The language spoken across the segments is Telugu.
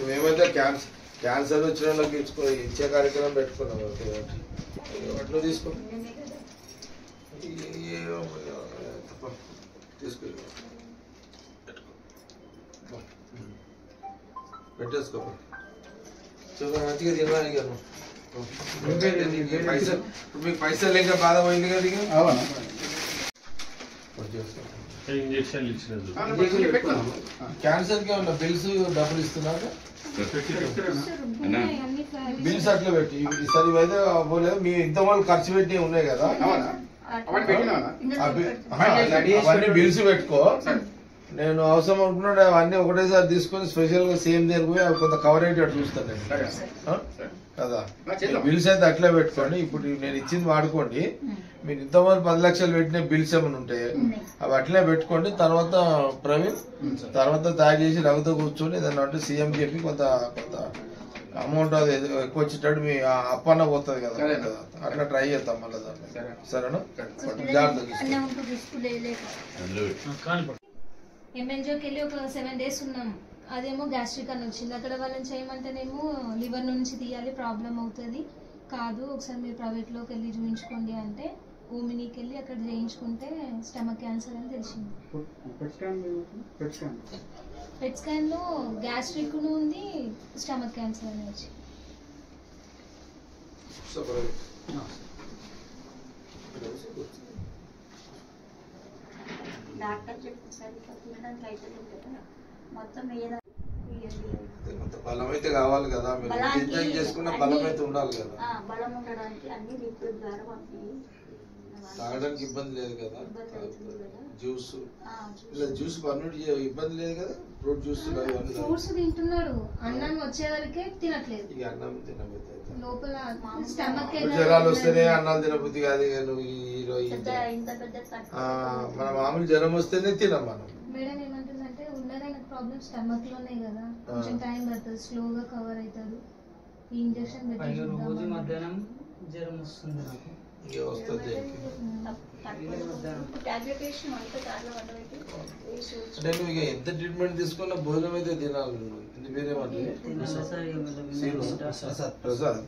మేమైతే క్యాన్సర్ వచ్చిన వాళ్ళకి ఇచ్చే కార్యక్రమం పెట్టుకున్నాం. అట్లా తీసుకో తీసుకెళ్ళి పెట్టేసుకో. మంచిగా తినాలి. మీకు పైసలు లేక బాధ పోయింది కదా. క్యాన్సర్ కి ఏమన్నా బిల్స్ డబ్బులు ఇస్తున్నారు? బిల్స్ అట్లా పెట్టి ఈసారి ఇవైతే పోలేదు. మీ ఇంత వాళ్ళు ఖర్చు పెట్టి ఉన్నాయి కదా, అవన్నీ బిల్స్ పెట్టుకో. నేను అవసరం అనుకున్నాడు అవన్నీ ఒకటేసారి తీసుకొని స్పెషల్ గా సేమ్ దగ్గర పోయి కొంత కవర్ అయ్యేటట్టు చూస్తాను నేను కదా. బిల్స్ అయితే అట్లే పెట్టుకోండి. ఇప్పుడు నేను ఇచ్చింది వాడుకోండి. మీరు ఇంతమంది 10 లక్షలు పెట్టిన బిల్స్ ఏమైనా ఉంటాయి అవి అట్లే పెట్టుకోండి. తర్వాత ప్రవీణ్ తర్వాత తయారు చేసి రఘుతో కూర్చొని ఏదన్నా అంటే సీఎం చెప్పి కొంత అమౌంట్ అది ఎక్కువ వచ్చేటట్టు మీ అప్పన్న పోతుంది కదా, అట్లా ట్రై చేద్దాం మళ్ళీ దాన్ని. సరేనా? జాగ్రత్త. ఎంఎన్జోకి వెళ్ళి ఒక 7 days ఉన్నాం. అదేమో గ్యాస్ట్రిక్ అని వచ్చింది. అక్కడ వాళ్ళని చేయమంటేనేమో లివర్ నుంచి తీయాలి, ప్రాబ్లం అవుతుంది. కాదు ఒకసారి మీరు ప్రైవేట్లోకి వెళ్ళి చూపించుకోండి అంటే ఓమినీకి వెళ్ళి అక్కడ చేయించుకుంటే స్టమక్ క్యాన్సర్ అని తెలిసింది. పెట్ స్కాన్లో గ్యాస్ట్రిక్ ఉంది, స్టమక్ క్యాన్సర్ అని వచ్చింది. డాక్టర్ చెప్పేసరికి తినడానికి అయితే మొత్తం బలం అయితే కావాలి కదా, మీరు ఎంజాయ్ చేసుకున్న బలం అయితే ఉండాలి కదా. బలం ఉండడానికి అన్ని లిక్విడ్ ద్వారా పంపి తాగడానికి ఇబ్బంది లేదు కదా. జ్యూస్ ఇలా జ్యూస్ పర్మిట్ ఇబ్బంది లేదు కదా. ఫ్రూట్ జ్యూస్ ఫ్రూట్స్ తింటున్నాడు. అన్నం వచ్చే వరకే తినట్లేదు. ఇక అన్నం తినబుద్ధి లోపల స్టమక్ జ్వరాలు వస్తేనే అన్నాలు తినబుద్ధి కాదు. నువ్వు మన మామూలు జ్వరం వస్తేనే తినం మనం. మేడం ఏమంటుందంటే ఉన్నదైన ప్రాబ్లమ్ స్టమక్ లోనే కదా, కొంచెం టైం పడుతుంది, స్లోగా కవర్ అవుతాడు. ఈ ఇంజెక్షన్ రోజు మధ్యాహ్నం జ్వరం వస్తుంది నాకు. వస్తుంది అంటే నువ్వు ఇక ఎంత ట్రీట్మెంట్ తీసుకున్నా భోజనం అయితే తినాలి. ప్రసాద్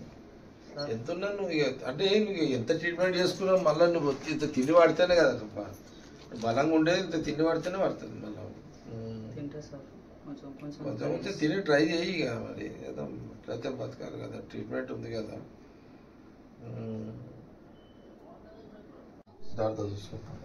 ఎంత ఉన్నా నువ్వు అంటే నువ్వు ఎంత ట్రీట్మెంట్ చేసుకున్నావు మళ్ళీ నువ్వు ఇంత తిండి వాడితేనే కదా బలంగా ఉండేది. ఇంత తిండి వాడితేనే పడుతుంది. మళ్ళీ కొంచెం కొంచెం తిని ట్రై చేయి. ఇక మరి ఏదో ఎట్లయితే బతకాలి కదా, ట్రీట్మెంట్ ఉంది కదా. జాగ్రత్త చూసుకుంటాం.